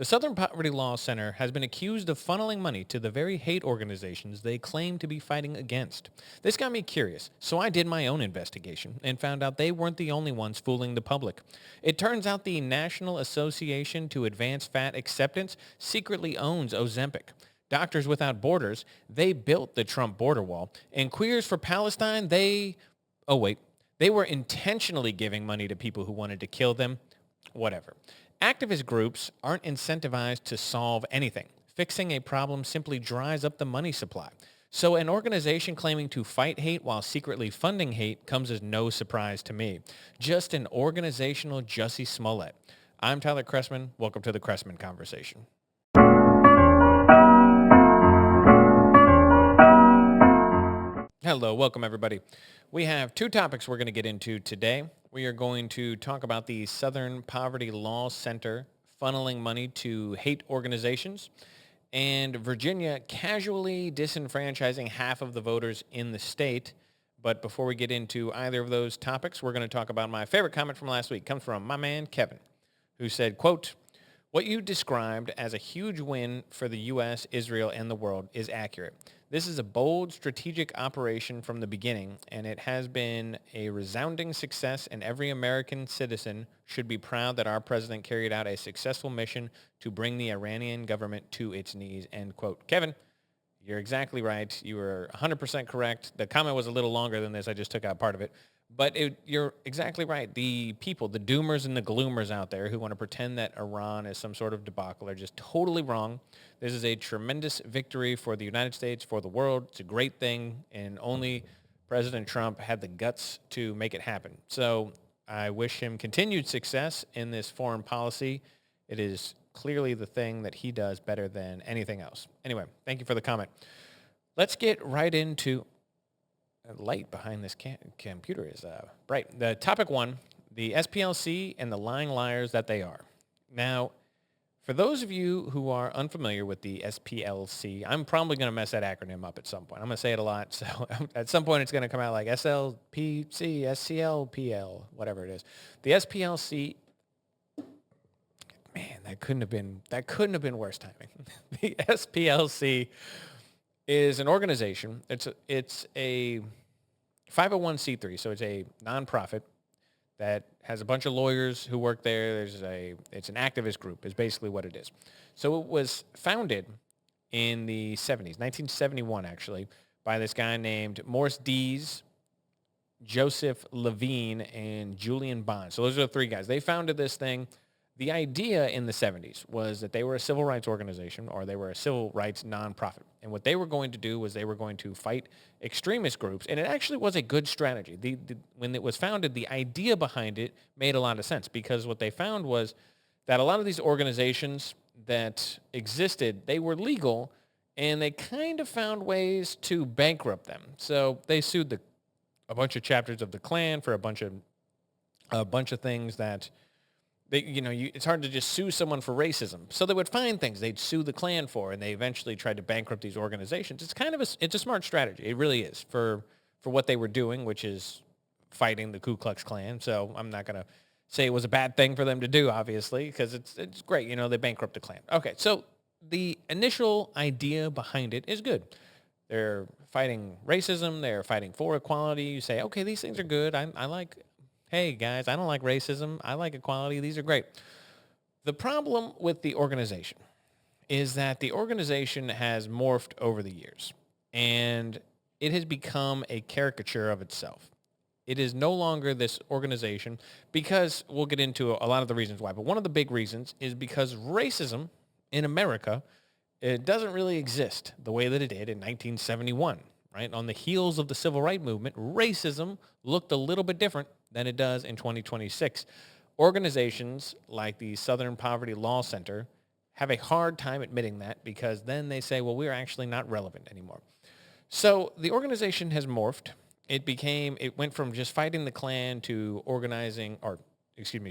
The Southern Poverty Law Center has been accused of funneling money to the very hate organizations they claim to be fighting against. This got me curious, so I did my own investigation and found out they weren't the only ones fooling the public. It turns out the National Association to Advance Fat Acceptance secretly owns Ozempic. Doctors Without Borders, they built the Trump border wall. And Queers for Palestine, oh wait, they were intentionally giving money to people who wanted to kill them. Whatever. Activist groups aren't incentivized to solve anything. Fixing a problem simply dries up the money supply. So an organization claiming to fight hate while secretly funding hate comes as no surprise to me. Just an organizational Jussie Smollett. I'm Tyler Chrestman. Welcome to the Chrestman Conversation. Hello, welcome everybody. We have two topics we're going to get into today. We are going to talk about the Southern Poverty Law Center funneling money to hate organizations and Virginia casually disenfranchising half of the voters in the state. But before we get into either of those topics, we're going to talk about my favorite comment from last week. It comes from my man, Kevin, who said, quote, "What you described as a huge win for the U.S., Israel, and the world is accurate. This is a bold strategic operation from the beginning, and it has been a resounding success, and every American citizen should be proud that our president carried out a successful mission to bring the Iranian government to its knees," end quote. Kevin, you're exactly right. You were 100% correct. The comment was a little longer than this. I just took out part of it. But you're exactly right. The people, the doomers and the gloomers out there who want to pretend that Iran is some sort of debacle are just totally wrong. This is a tremendous victory for the United States, for the world. It's a great thing, and only President Trump had the guts to make it happen. So I wish him continued success in this foreign policy. It is clearly the thing that he does better than anything else. Anyway, thank you for the comment. Let's get right into... The light behind this computer is bright. The topic one, the SPLC and the lying liars that they are. Now, for those of you who are unfamiliar with the SPLC, I'm probably going to mess that acronym up at some point. I'm going to say it a lot, so at some point it's going to come out like SLPC, SCLPL, whatever it is. The SPLC, man, that couldn't have been worse timing. The SPLC is an organization. It's a 501c3, so it's a nonprofit that has a bunch of lawyers who work there. It's an activist group is basically what it is. So it was founded in the 70s, 1971 actually, by this guy named Morris Dees, Joseph Levine, and Julian Bond. So those are the three guys. They founded this thing. The idea in the 70s was that they were a civil rights organization, or they were a civil rights nonprofit. And what they were going to do was they were going to fight extremist groups. And it actually was a good strategy. When it was founded, the idea behind it made a lot of sense, because what they found was that a lot of these organizations that existed, they were legal, and they kind of found ways to bankrupt them. So they sued a bunch of chapters of the Klan for a bunch of things that... it's hard to just sue someone for racism. So they would find things they'd sue the Klan for, and they eventually tried to bankrupt these organizations. It's a smart strategy. It really is for what they were doing, which is fighting the Ku Klux Klan. So I'm not going to say it was a bad thing for them to do, obviously, because it's great. They bankrupt the Klan. Okay, so the initial idea behind it is good. They're fighting racism. They're fighting for equality. You say, okay, these things are good. I like... Hey, guys, I don't like racism. I like equality. These are great. The problem with the organization is that the organization has morphed over the years, and it has become a caricature of itself. It is no longer this organization because we'll get into a lot of the reasons why, but one of the big reasons is because racism in America, it doesn't really exist the way that it did in 1971. Right? On the heels of the civil rights movement, racism looked a little bit different than it does in 2026. Organizations like the Southern Poverty Law Center have a hard time admitting that, because then they say, well, we're actually not relevant anymore. So the organization has morphed. It went from just fighting the Klan to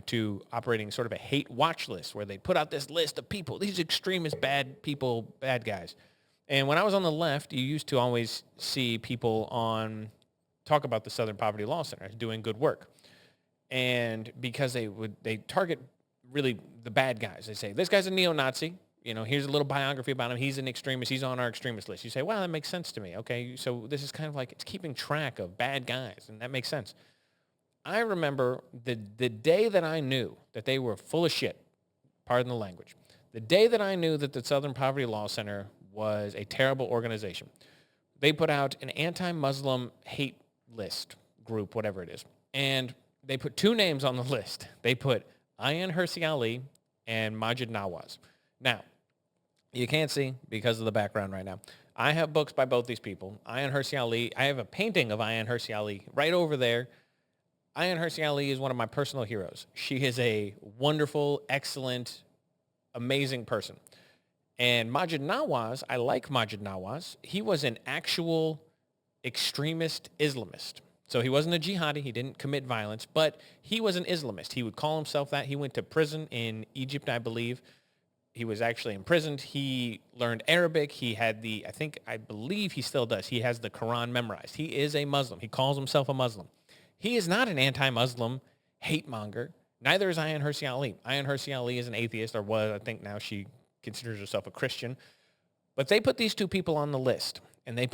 to operating sort of a hate watch list, where they put out this list of people, these extremist bad people, bad guys. And when I was on the left, you used to always see people talk about the Southern Poverty Law Center as doing good work. And because they target really the bad guys. They say, this guy's a neo-Nazi. Here's a little biography about him. He's an extremist. He's on our extremist list. You say, well, that makes sense to me. Okay, so this is kind of like it's keeping track of bad guys, and that makes sense. I remember the day that I knew that they were full of shit, pardon the language, the day that I knew that the Southern Poverty Law Center was a terrible organization. They put out an anti-Muslim hate list group, whatever it is, and they put two names on the list. They put Ayaan Hirsi Ali and Maajid Nawaz. Now, you can't see because of the background right now. I have books by both these people. Ayaan Hirsi Ali, I have a painting of Ayaan Hirsi Ali right over there. Ayaan Hirsi Ali is one of my personal heroes. She is a wonderful, excellent, amazing person. And Maajid Nawaz, I like Maajid Nawaz. He was an actual extremist Islamist. So he wasn't a jihadi. He didn't commit violence, but he was an Islamist. He would call himself that. He went to prison in Egypt, I believe. He was actually imprisoned. He learned Arabic. He had I believe he still does. He has the Quran memorized. He is a Muslim. He calls himself a Muslim. He is not an anti-Muslim hate monger. Neither is Ayaan Hirsi Ali. Ayaan Hirsi Ali is an atheist, or was, I think now she considers herself a Christian. But they put these two people on the list. And I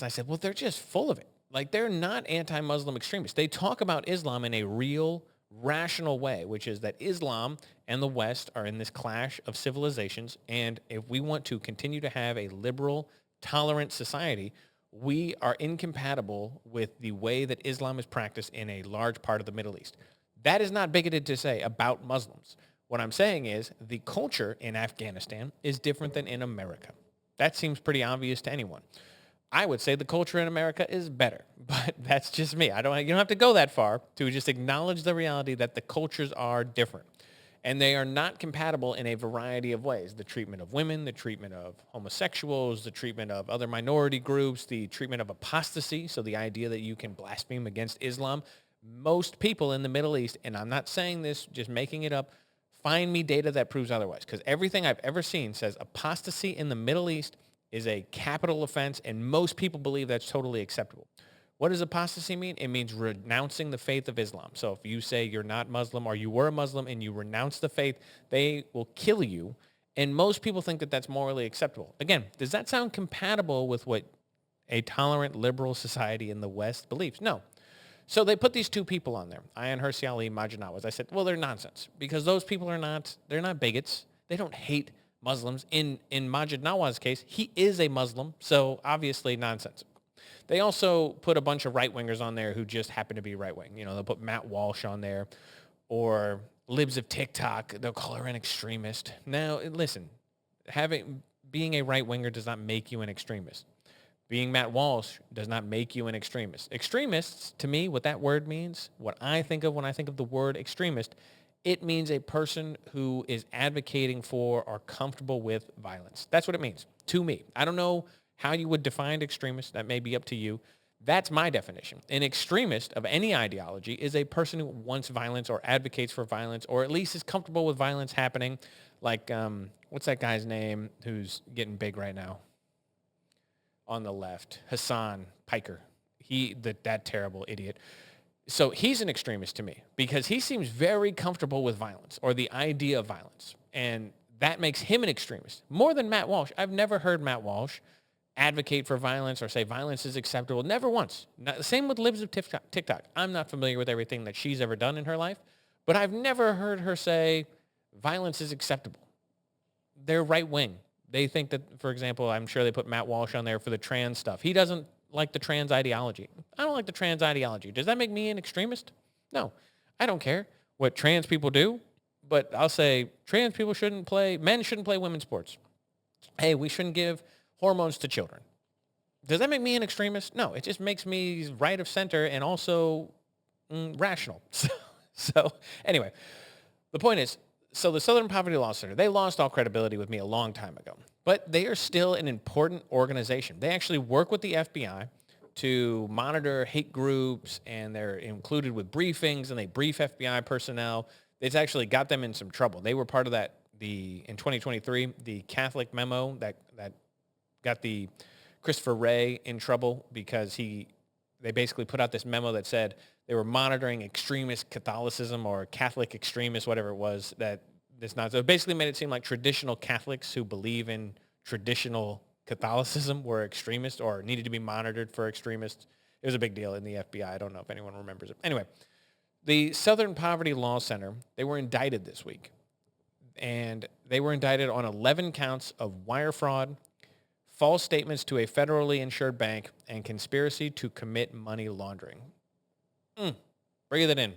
said, well, they're just full of it. Like, they're not anti-Muslim extremists. They talk about Islam in a real, rational way, which is that Islam and the West are in this clash of civilizations. And if we want to continue to have a liberal, tolerant society, we are incompatible with the way that Islam is practiced in a large part of the Middle East. That is not bigoted to say about Muslims. What I'm saying is the culture in Afghanistan is different than in America. That seems pretty obvious to anyone. I would say the culture in America is better, but that's just me. You don't have to go that far to just acknowledge the reality that the cultures are different. And they are not compatible in a variety of ways. The treatment of women, the treatment of homosexuals, the treatment of other minority groups, the treatment of apostasy, so the idea that you can blaspheme against Islam. Most people in the Middle East, and I'm not saying this, just making it up, find me data that proves otherwise. Because everything I've ever seen says apostasy in the Middle East is a capital offense, and most people believe that's totally acceptable. What does apostasy mean? It means renouncing the faith of Islam. So if you say you're not Muslim or you were a Muslim and you renounce the faith, they will kill you. And most people think that that's morally acceptable. Again, does that sound compatible with what a tolerant liberal society in the West believes? No. So they put these two people on there, Ayaan Hirsi Ali, Maajid Nawaz. I said, well, they're nonsense because those people they're not bigots. They don't hate Muslims. In Maajid Nawaz's case, he is a Muslim, so obviously nonsense. They also put a bunch of right-wingers on there who just happen to be right-wing. They'll put Matt Walsh on there or libs of TikTok. They'll call her an extremist. Now, listen, being a right-winger does not make you an extremist. Being Matt Walsh does not make you an extremist. Extremists, to me, what that word means, what I think of when I think of the word extremist, it means a person who is advocating for or comfortable with violence. That's what it means to me. I don't know how you would define extremist. That may be up to you. That's my definition. An extremist of any ideology is a person who wants violence or advocates for violence or at least is comfortable with violence happening. Like, what's that guy's name who's getting big right now on the left? Hassan Piker. That terrible idiot. So he's an extremist to me because he seems very comfortable with violence or the idea of violence. And that makes him an extremist. More than Matt Walsh. I've never heard Matt Walsh advocate for violence or say violence is acceptable. Never once. Same with libs of TikTok. I'm not familiar with everything that she's ever done in her life, but I've never heard her say violence is acceptable. They're right wing. They think that, for example, I'm sure they put Matt Walsh on there for the trans stuff. He doesn't like the trans ideology. I don't like the trans ideology. Does that make me an extremist? No. I don't care what trans people do, but I'll say men shouldn't play women's sports. Hey, we shouldn't give hormones to children. Does that make me an extremist? No, it just makes me right of center and also rational. So anyway, the point is, so the Southern Poverty Law Center, they lost all credibility with me a long time ago, but they are still an important organization. They actually work with the FBI to monitor hate groups, and they're included with briefings, and they brief FBI personnel. It's actually got them in some trouble. They were part of that, in 2023, the Catholic memo that got the Christopher Wray in trouble because they basically put out this memo that said They were monitoring extremist Catholicism or Catholic extremists, whatever it was. So it basically made it seem like traditional Catholics who believe in traditional Catholicism were extremists or needed to be monitored for extremists. It was a big deal in the FBI. I don't know if anyone remembers it. Anyway, the Southern Poverty Law Center, they were indicted this week. And they were indicted on 11 counts of wire fraud, false statements to a federally insured bank, and conspiracy to commit money laundering. Breathe it in.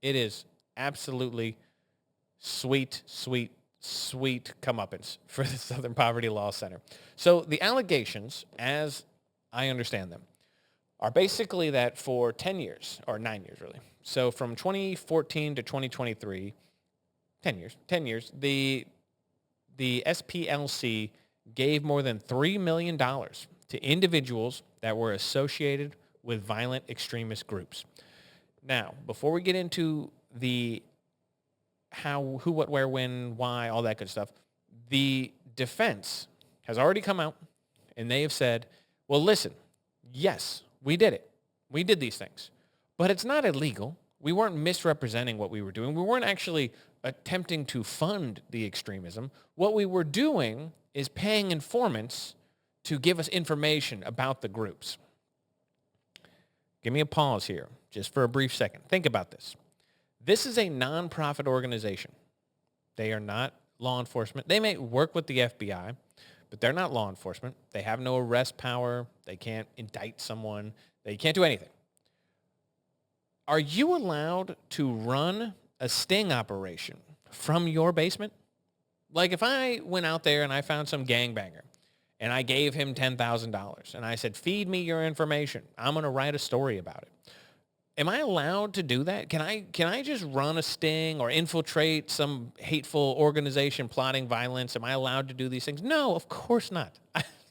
It is absolutely sweet comeuppance for the Southern Poverty Law Center. So the allegations, as I understand them, are basically that for 10 years, or 9 years really, so from 2014 to 2023, 10 years, the SPLC gave more than $3 million to individuals that were associated with violent extremist groups. Now, before we get into the how, who, what, where, when, why, all that good stuff, the defense has already come out and they have said, well, listen, yes, we did it. We did these things. But it's not illegal. We weren't misrepresenting what we were doing. We weren't actually attempting to fund the extremism. What we were doing is paying informants to give us information about the groups. Give me a pause here, just for a brief second. Think about this. This is a nonprofit organization. They are not law enforcement. They may work with the FBI, but they're not law enforcement. They have no arrest power. They can't indict someone. They can't do anything. Are you allowed to run a sting operation from your basement? Like if I went out there and I found some gangbanger and I gave him $10,000 and I said, feed me your information, I'm going to write a story about it. Am I allowed to do that? Can I just run a sting or infiltrate some hateful organization plotting violence? Am I allowed to do these things? No, of course not.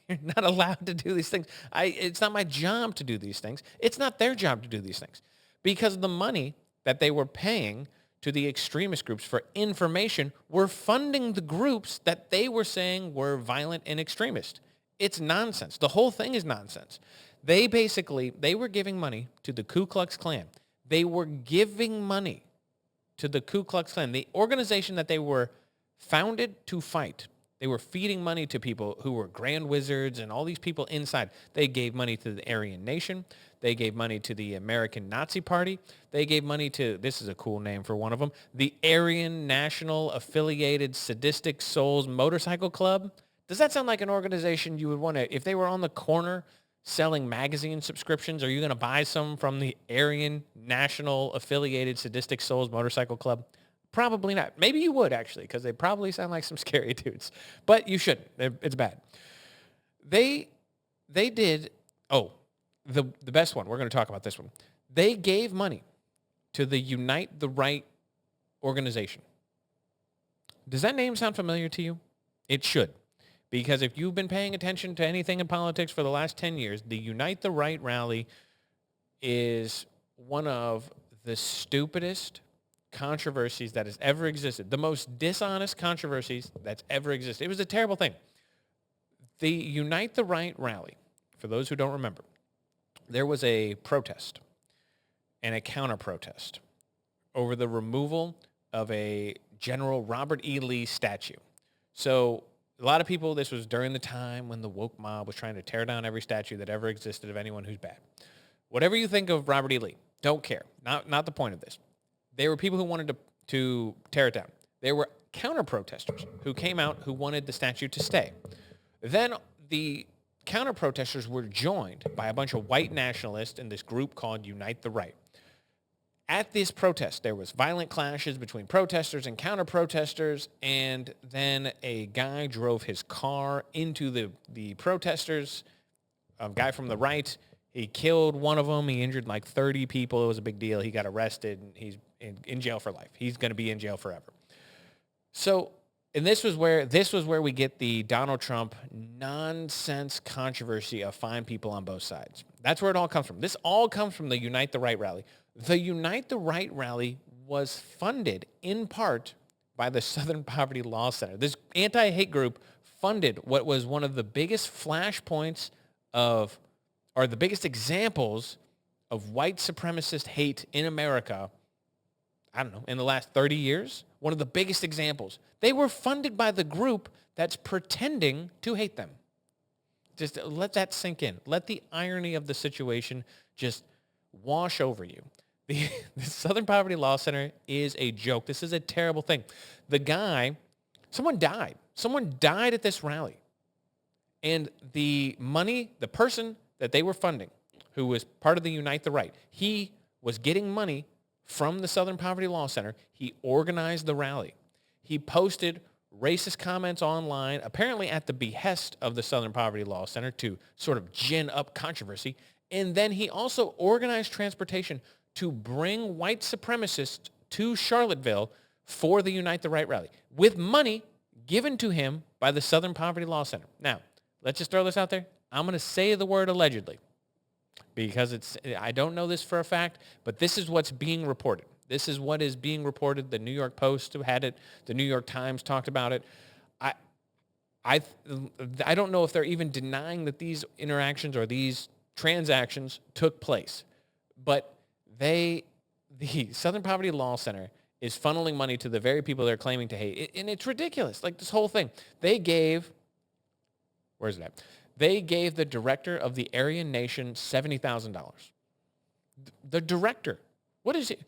You're not allowed to do these things. It's not my job to do these things. It's not their job to do these things. Because the money that they were paying to the extremist groups for information were funding the groups that they were saying were violent and extremist. It's nonsense. The whole thing is nonsense. They were giving money to the Ku Klux Klan. They were giving money to the Ku Klux Klan, the organization that they were founded to fight. They were feeding money to people who were grand wizards and all these people inside. They gave money to the Aryan Nation. They gave money to the American Nazi Party. They gave money to, this is a cool name for one of them, the Aryan National Affiliated Sadistic Souls Motorcycle Club. Does that sound like an organization you would want to, if they were on the corner selling magazine subscriptions, are you going to buy some from the Aryan National Affiliated Sadistic Souls Motorcycle Club? Probably not. Maybe you would, actually, because they probably sound like some scary dudes. But you shouldn't. It's bad. They did, the best one. We're going to talk about this one. They gave money to the Unite the Right organization. Does that name sound familiar to you? It should. Because if you've been paying attention to anything in politics for the last 10 years, the Unite the Right rally is one of the stupidest controversies that has ever existed. The most dishonest controversies that's ever existed. It was a terrible thing. The Unite the Right rally, for those who don't remember, there was a protest and a counter-protest over the removal of a General Robert E. Lee statue. So a lot of people, this was during the time when the woke mob was trying to tear down every statue that ever existed of anyone who's bad. Whatever you think of Robert E. Lee, don't care. Not the point of this. There were people who wanted to tear it down. There were counter-protesters who came out who wanted the statue to stay. Then the counter-protesters were joined by a bunch of white nationalists in this group called Unite the Right. At this protest, there was violent clashes between protesters and counter-protesters, and then a guy drove his car into the protesters, a guy from the right. He killed one of them. He injured like 30 people. It was a big deal. He got arrested, and he's in jail for life. He's going to be in jail forever. So, and this was where we get the Donald Trump nonsense controversy of fine people on both sides. That's where it all comes from. This all comes from the Unite the Right rally. The Unite the Right rally was funded in part by the Southern Poverty Law Center. This anti-hate group funded what was one of the biggest flashpoints or the biggest examples of white supremacist hate in America, I don't know, in the last 30 years, one of the biggest examples. They were funded by the group that's pretending to hate them. Just let that sink in. Let the irony of the situation just wash over you. The Southern Poverty Law Center is a joke. This is a terrible thing. Someone died. Someone died at this rally. And the person that they were funding, who was part of the Unite the Right, he was getting money from the Southern Poverty Law Center. He organized the rally. He posted racist comments online, apparently at the behest of the Southern Poverty Law Center to sort of gin up controversy. And then he also organized transportation to bring white supremacists to Charlottesville for the Unite the Right rally with money given to him by the Southern Poverty Law Center. Now, let's just throw this out there. I'm going to say the word allegedly because I don't know this for a fact, but this is what's being reported. This is what is being reported. The New York Post had it. The New York Times talked about it. I don't know if they're even denying that these interactions or these transactions took place, but the Southern Poverty Law Center is funneling money to the very people they're claiming to hate. And it's ridiculous. Like this whole thing. They gave the director of the Aryan Nation $70,000. The director. What is it?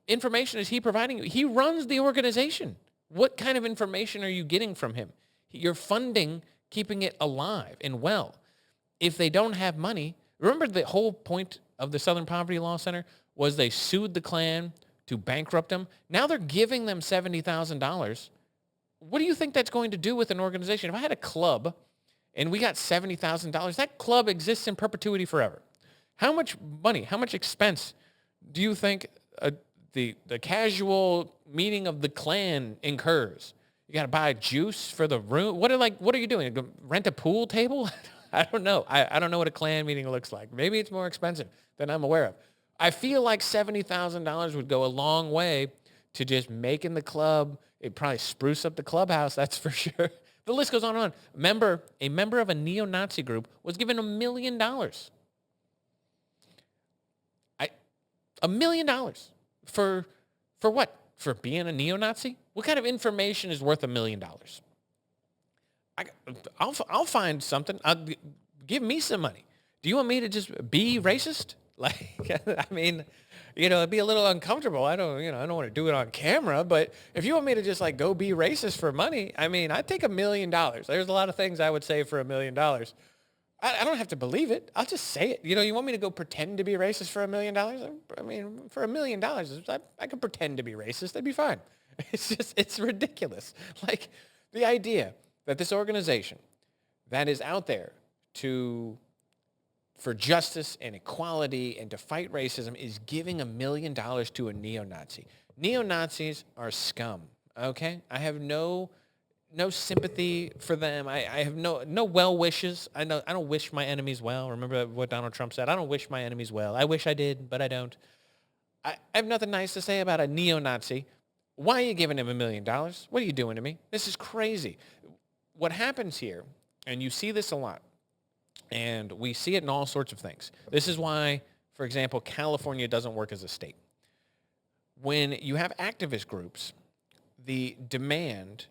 Information is he providing you? He runs the organization. What kind of information are you getting from him? You're funding keeping it alive and well. If they don't have money, remember the whole point of the Southern Poverty Law Center was they sued the Klan to bankrupt them. Now they're giving them $70,000. What do you think that's going to do with an organization? If I had a club and we got $70,000, that club exists in perpetuity forever. How much money, how much expense do you think the casual meeting of the Klan incurs? You got to buy juice for the room. What are you doing? Rent a pool table? I don't know. I don't know what a Klan meeting looks like. Maybe it's more expensive than I'm aware of. I feel like $70,000 would go a long way to just making the club. It'd probably spruce up the clubhouse, that's for sure. The list goes on and on. A member of a neo-Nazi group was given $1 million. $1 million for what? For being a neo-Nazi? What kind of information is worth $1 million? I'll find something. Give me some money. Do you want me to just be racist? Like, I mean, it'd be a little uncomfortable. I don't want to do it on camera, but if you want me to just like go be racist for money, I mean, I'd take $1 million. There's a lot of things I would say for $1 million. I don't have to believe it. I'll just say it. You want me to go pretend to be racist for $1 million? I mean, for $1 million, I could pretend to be racist. That'd be fine. It's ridiculous. Like the idea that this organization that is out there for justice and equality and to fight racism is giving $1 million to a neo-Nazi. Neo-Nazis are scum, okay? I have no sympathy for them. I have no well wishes. I don't wish my enemies well. Remember what Donald Trump said? I don't wish my enemies well. I wish I did, but I don't. I have nothing nice to say about a neo-Nazi. Why are you giving him $1 million? What are you doing to me? This is crazy. What happens here, and you see this a lot, and we see it in all sorts of things. This is why, for example, California doesn't work as a state. When you have activist groups, the demand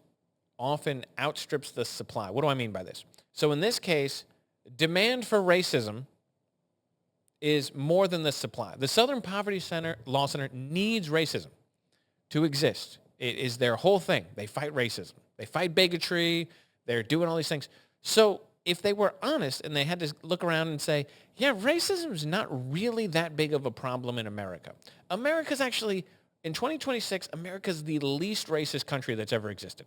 often outstrips the supply. What do I mean by this? So in this case, demand for racism is more than the supply. The Southern Poverty Law Center needs racism to exist. It is their whole thing. They fight racism. They fight bigotry. They're doing all these things. So if they were honest and they had to look around and say, yeah, racism is not really that big of a problem in America. America's actually, in 2026, America's the least racist country that's ever existed.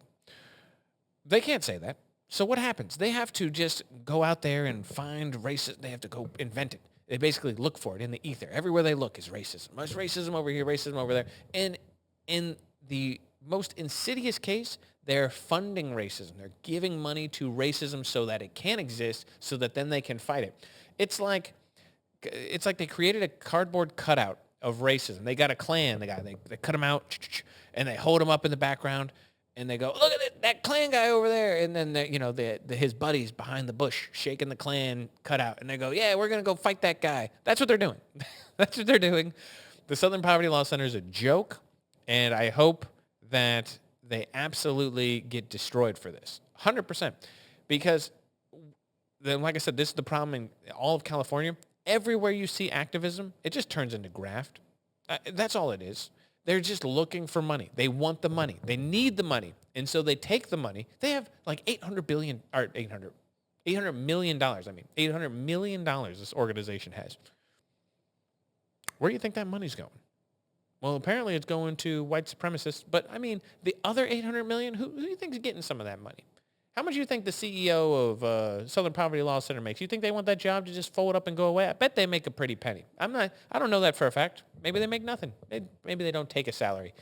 They can't say that. So what happens? They have to just go out there and find racism. They have to go invent it. They basically look for it in the ether. Everywhere they look is racism. There's racism over here, racism over there. And in the most insidious case, they're funding racism. They're giving money to racism so that it can exist, so that then they can fight it. It's like they created a cardboard cutout of racism. They got a Klan. They cut them out, and they hold them up in the background. and they go, look at it, that Klan guy over there. And then, his buddies behind the bush shaking the Klan cutout. And they go, yeah, we're going to go fight that guy. That's what they're doing. That's what they're doing. The Southern Poverty Law Center is a joke. And I hope that they absolutely get destroyed for this. 100%. Because then, like I said, this is the problem in all of California. Everywhere you see activism, it just turns into graft. That's all it is. They're just looking for money. They want the money. They need the money. And so they take the money. They have like $800 million, $800 million this organization has. Where do you think that money's going? Well, apparently it's going to white supremacists. But, I mean, the other $800 million, who do you think is getting some of that money? How much do you think the CEO of Southern Poverty Law Center makes? You think they want that job to just fold up and go away? I bet they make a pretty penny. I don't know that for a fact. Maybe they make nothing. Maybe they don't take a salary.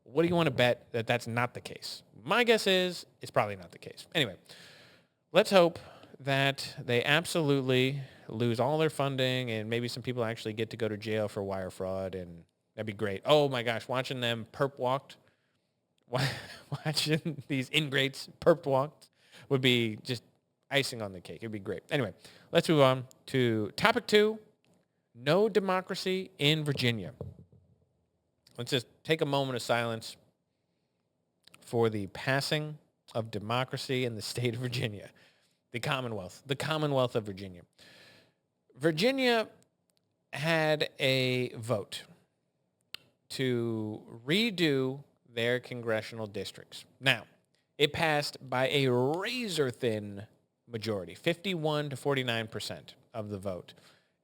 What do you want to bet that that's not the case? My guess is it's probably not the case. Anyway, let's hope that they absolutely lose all their funding and maybe some people actually get to go to jail for wire fraud, and that'd be great. Oh my gosh, watching them perp walked, watching these ingrates perp walked would be just icing on the cake. It'd be great. Anyway, let's move on to topic 2, no democracy in Virginia. Let's just take a moment of silence for the passing of democracy in the state of Virginia, the Commonwealth of Virginia. Virginia had a vote to redo their congressional districts. Now, it passed by a razor-thin majority, 51 to 49% of the vote.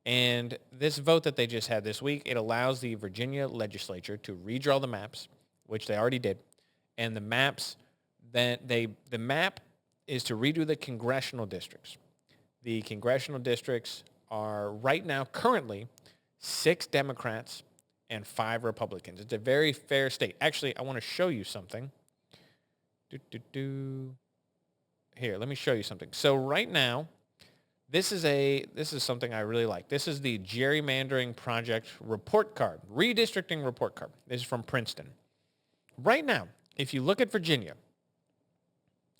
And this vote that they just had this week, it allows the Virginia legislature to redraw the maps, which they already did. And the maps, the map is to redo the congressional districts. The congressional districts are right now currently 6 Democrats and 5 Republicans. It's a very fair state. Actually, I want to show you something. Here, let me show you something. So right now, this is something I really like. This is the gerrymandering project report card, redistricting report card. This is from Princeton. Right now, if you look at Virginia,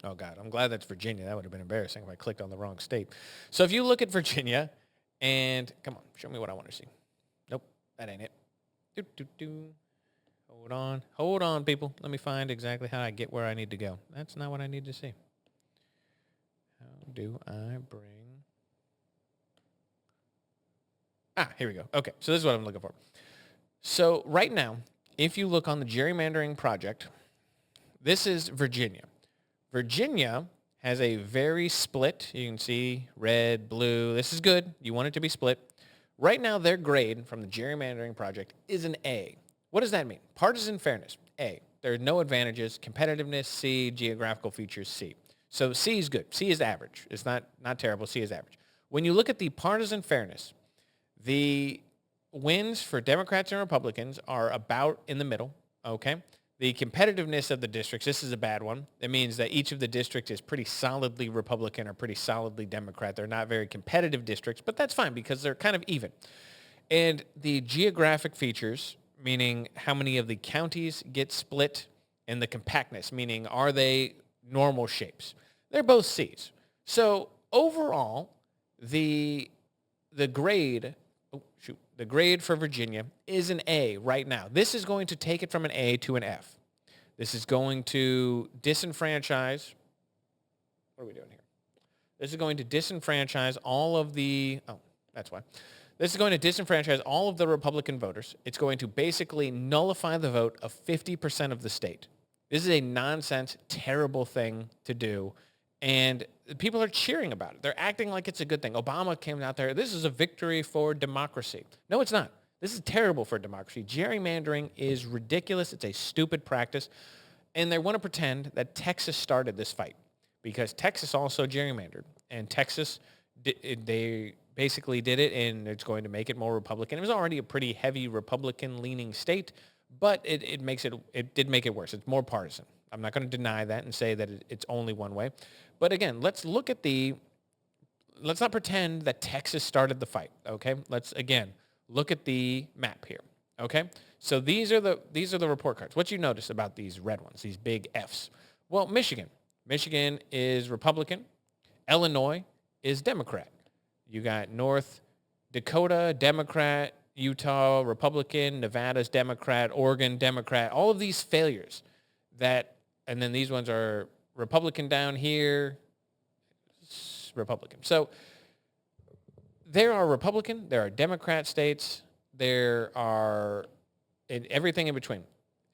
oh God, I'm glad that's Virginia. That would have been embarrassing if I clicked on the wrong state. So if you look at Virginia, and come on, show me what I want to see. Nope, that ain't it. Hold on, people. Let me find exactly how I get where I need to go. That's not what I need to see. How do I bring... here we go. Okay, so this is what I'm looking for. So right now, if you look on the gerrymandering project, this is Virginia. Virginia has a very split. You can see red, blue. This is good. You want it to be split. Right now, their grade from the gerrymandering project is an A. What does that mean? Partisan fairness, A. There are no advantages. Competitiveness, C. Geographical features, C. So C is good. C is average. It's not terrible. C is average. When you look at the partisan fairness, the wins for Democrats and Republicans are about in the middle, okay? The competitiveness of the districts, this is a bad one. It means that each of the districts is pretty solidly Republican or pretty solidly Democrat. They're not very competitive districts, but that's fine because they're kind of even. And the geographic features, meaning how many of the counties get split, and the compactness, meaning are they normal shapes? They're both C's. So overall, the grade for Virginia is an A right now. This is going to take it from an A to an F. This is going to disenfranchise. What are we doing here? This is going to disenfranchise all of the... Oh, that's why. This is going to disenfranchise all of the Republican voters. It's going to basically nullify the vote of 50% of the state. This is a nonsense, terrible thing to do. And people are cheering about it. They're acting like it's a good thing. Obama came out there. This is a victory for democracy. No, it's not. This is terrible for democracy. Gerrymandering is ridiculous. It's a stupid practice. And they want to pretend that Texas started this fight because Texas also gerrymandered. And Texas, they basically did it, and it's going to make it more Republican. It was already a pretty heavy Republican-leaning state, but it did make it worse. It's more partisan. I'm not going to deny that and say that it's only one way. But again, let's not pretend that Texas started the fight, okay? Let's, again, look at the map here, okay? So these are the report cards. What you notice about these red ones, these big Fs? Well, Michigan. Michigan is Republican. Illinois is Democrat. You got North Dakota, Democrat. Utah, Republican. Nevada's Democrat. Oregon, Democrat. All of these failures and then these ones are Republican down here, Republican. So there are Republican, there are Democrat states, there are everything in between.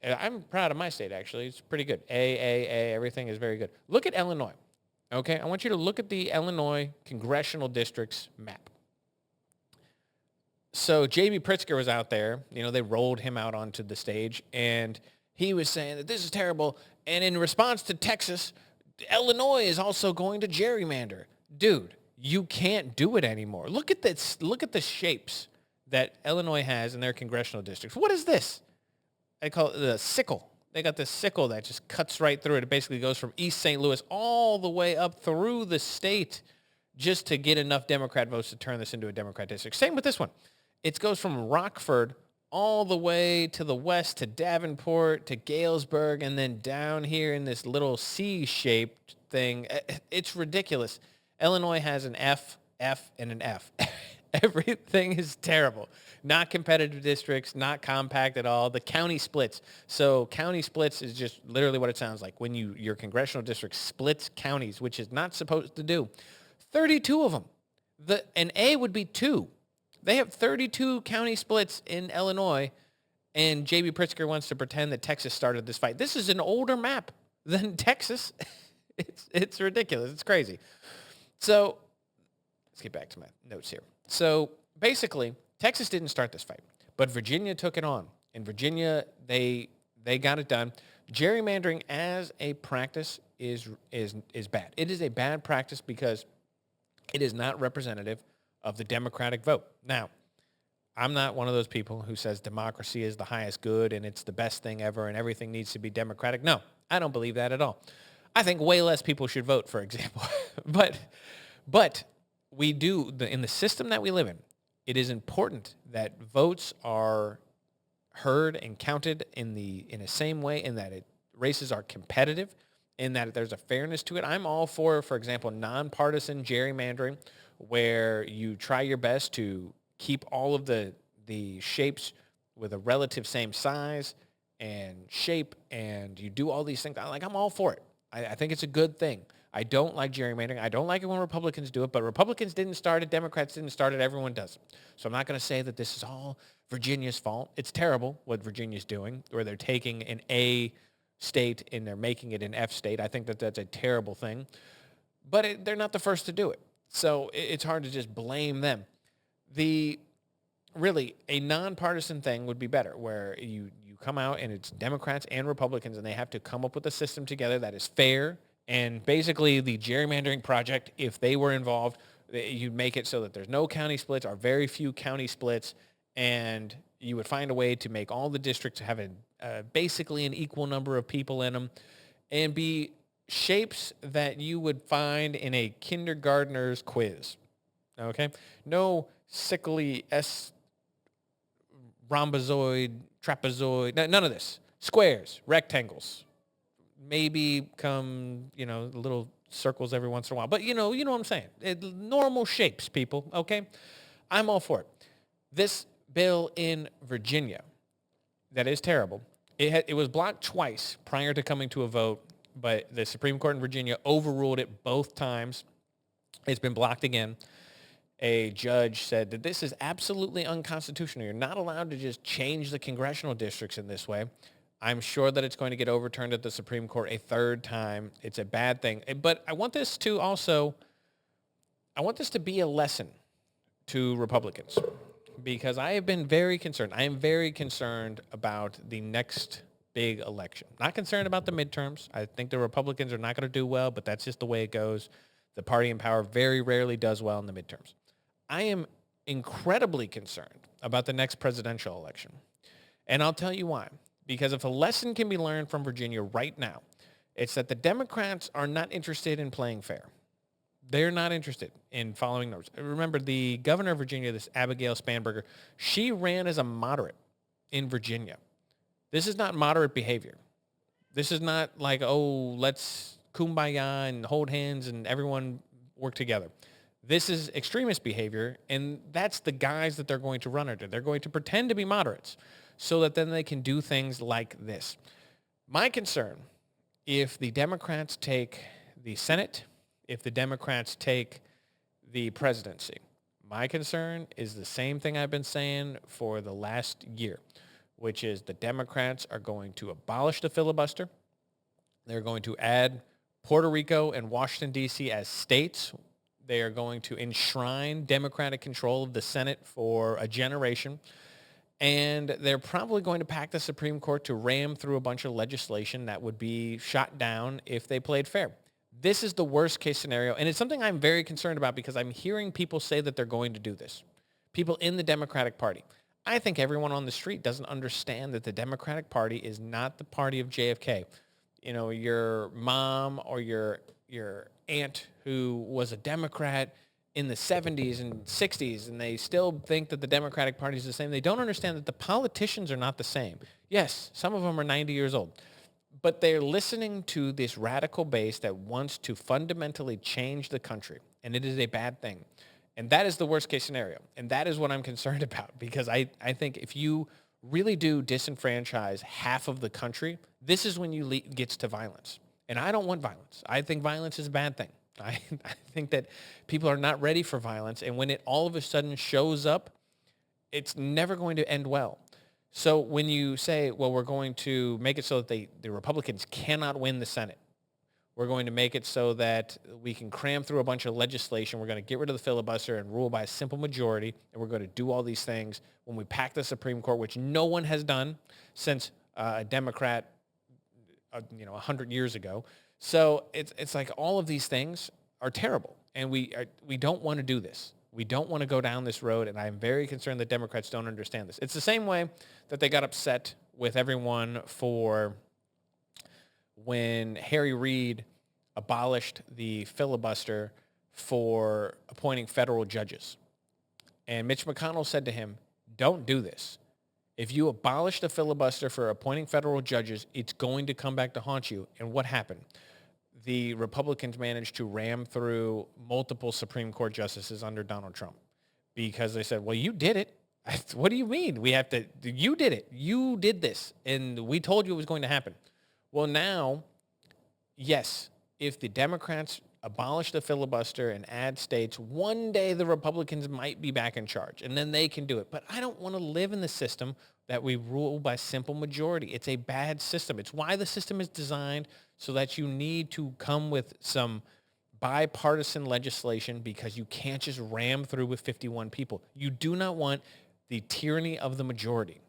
And I'm proud of my state, actually. It's pretty good. Everything is very good. Look at Illinois, okay? I want you to look at the Illinois congressional districts map. So J.B. Pritzker was out there. They rolled him out onto the stage, and he was saying that this is terrible. And in response to Texas, Illinois is also going to gerrymander. Dude, you can't do it anymore. Look at this. Look at the shapes that Illinois has in their congressional districts. What is this? I call it the sickle. They got this sickle that just cuts right through it. It basically goes from East St. Louis all the way up through the state just to get enough Democrat votes to turn this into a Democrat district. Same with this one. It goes from Rockford all the way to the west to Davenport to Galesburg and then down here in this little C-shaped thing. It's ridiculous. Illinois has an F, and an F. Everything is terrible. Not competitive districts, not compact at all. The county splits. So county splits is just literally what it sounds like. When your congressional district splits counties, which is not supposed to do. 32 of them. An A would be 2. They have 32 county splits in Illinois, and J.B. Pritzker wants to pretend that Texas started this fight. This is an older map than Texas. It's ridiculous. It's crazy. So let's get back to my notes here. So basically, Texas didn't start this fight, but Virginia took it on. In Virginia, they got it done. Gerrymandering as a practice is bad. It is a bad practice because it is not representative of the Democratic vote. Now, I'm not one of those people who says democracy is the highest good and it's the best thing ever and everything needs to be democratic. No, I don't believe that at all. I think way less people should vote, for example. But we do, in the system that we live in, it is important that votes are heard and counted in the same way, in that races are competitive, in that there's a fairness to it. I'm all for example, nonpartisan gerrymandering, where you try your best to keep all of the shapes with a relative same size and shape, and you do all these things. I'm all for it. I think it's a good thing. I don't like gerrymandering. I don't like it when Republicans do it, but Republicans didn't start it. Democrats didn't start it. Everyone does it. So I'm not going to say that this is all Virginia's fault. It's terrible what Virginia's doing, where they're taking an A state and they're making it an F state. I think that that's a terrible thing. But they're not the first to do it. So it's hard to just blame them. Really, a nonpartisan thing would be better, where you come out and it's Democrats and Republicans, and they have to come up with a system together that is fair. And basically, the gerrymandering project, if they were involved, you'd make it so that there's no county splits or very few county splits, and you would find a way to make all the districts have basically an equal number of people in them, and be shapes that you would find in a kindergartner's quiz. Okay? No sickly rhombozoid, trapezoid, none of this. Squares, rectangles, maybe little circles every once in a while. But you know what I'm saying. Normal shapes, people, okay? I'm all for it. This bill in Virginia, that is terrible. It was blocked twice prior to coming to a vote, but the Supreme Court in Virginia overruled it both times. It's been blocked again. A judge said that this is absolutely unconstitutional. You're not allowed to just change the congressional districts in this way. I'm sure that it's going to get overturned at the Supreme Court a third time. It's a bad thing. But I want this to be a lesson to Republicans, because I have been very concerned. I am very concerned about the next big election. Not concerned about the midterms. I think the Republicans are not going to do well, but that's just the way it goes. The party in power very rarely does well in the midterms. I am incredibly concerned about the next presidential election. And I'll tell you why. Because if a lesson can be learned from Virginia right now, it's that the Democrats are not interested in playing fair. They're not interested in following norms. Remember, the governor of Virginia, this Abigail Spanberger, she ran as a moderate in Virginia. This is not moderate behavior. This is not like, oh, let's kumbaya and hold hands and everyone work together. This is extremist behavior, and that's the guys that they're going to run under. They're going to pretend to be moderates so that then they can do things like this. My concern, if the Democrats take the Senate, if the Democrats take the presidency, my concern is the same thing I've been saying for the last year, which is the Democrats are going to abolish the filibuster. They're going to add Puerto Rico and Washington, D.C. as states. They are going to enshrine Democratic control of the Senate for a generation. And they're probably going to pack the Supreme Court to ram through a bunch of legislation that would be shot down if they played fair. This is the worst case scenario. And it's something I'm very concerned about because I'm hearing people say that they're going to do this. People in the Democratic Party. I think everyone on the street doesn't understand that the Democratic Party is not the party of JFK. You know, your mom or your aunt who was a Democrat in the 70s and 60s, and they still think that the Democratic Party is the same. They don't understand that the politicians are not the same. Yes, some of them are 90 years old, but they're listening to this radical base that wants to fundamentally change the country, and it is a bad thing. And that is the worst case scenario. And that is what I'm concerned about, because I think if you really do disenfranchise half of the country, this is when you gets to violence. And I don't want violence. I think violence is a bad thing. I think that people are not ready for violence. And when it all of a sudden shows up, it's never going to end well. So when you say, well, we're going to make it so that the Republicans cannot win the Senate, we're going to make it so that we can cram through a bunch of legislation. We're going to get rid of the filibuster and rule by a simple majority. And we're going to do all these things when we pack the Supreme Court, which no one has done since a Democrat, 100 years ago. So it's like all of these things are terrible. And we don't want to do this. We don't want to go down this road. And I'm very concerned that Democrats don't understand this. It's the same way that they got upset with everyone for when Harry Reid abolished the filibuster for appointing federal judges. And Mitch McConnell said to him, don't do this. If you abolish the filibuster for appointing federal judges, it's going to come back to haunt you. And what happened? The Republicans managed to ram through multiple Supreme Court justices under Donald Trump because they said, well, you did it. What do you mean? You did it. You did this. And we told you it was going to happen. Well, now, yes, if the Democrats abolish the filibuster and add states, one day the Republicans might be back in charge, and then they can do it. But I don't want to live in the system that we rule by simple majority. It's a bad system. It's why the system is designed so that you need to come with some bipartisan legislation because you can't just ram through with 51 people. You do not want the tyranny of the majority.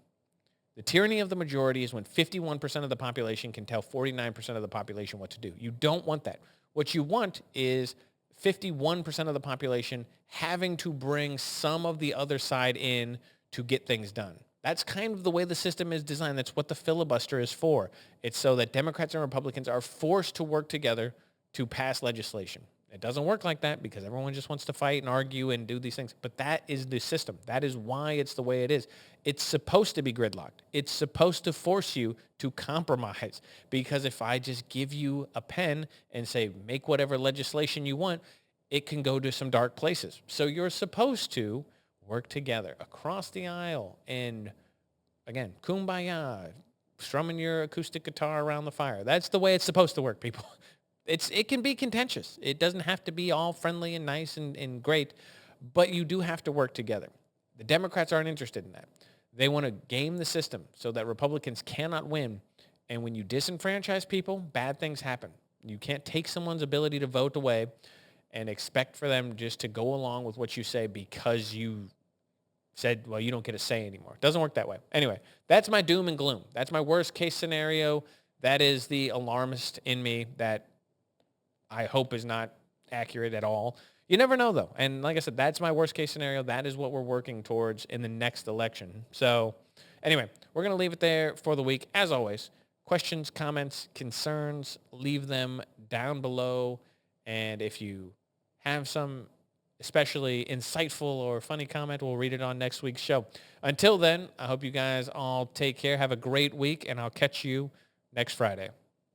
The tyranny of the majority is when 51% of the population can tell 49% of the population what to do. You don't want that. What you want is 51% of the population having to bring some of the other side in to get things done. That's kind of the way the system is designed. That's what the filibuster is for. It's so that Democrats and Republicans are forced to work together to pass legislation. It doesn't work like that because everyone just wants to fight and argue and do these things. But that is the system. That is why it's the way it is. It's supposed to be gridlocked. It's supposed to force you to compromise. Because if I just give you a pen and say, make whatever legislation you want, it can go to some dark places. So you're supposed to work together across the aisle and, again, kumbaya, strumming your acoustic guitar around the fire. That's the way it's supposed to work, people. It can be contentious. It doesn't have to be all friendly and nice and great, but you do have to work together. The Democrats aren't interested in that. They want to game the system so that Republicans cannot win. And when you disenfranchise people, bad things happen. You can't take someone's ability to vote away and expect for them just to go along with what you say because you said, well, you don't get a say anymore. It doesn't work that way. Anyway, that's my doom and gloom. That's my worst case scenario. That is the alarmist in me that I hope is not accurate at all. You never know, though. And like I said, that's my worst case scenario. That is what we're working towards in the next election. So anyway, we're going to leave it there for the week. As always, questions, comments, concerns, leave them down below. And if you have some especially insightful or funny comment, we'll read it on next week's show. Until then, I hope you guys all take care. Have a great week, and I'll catch you next Friday.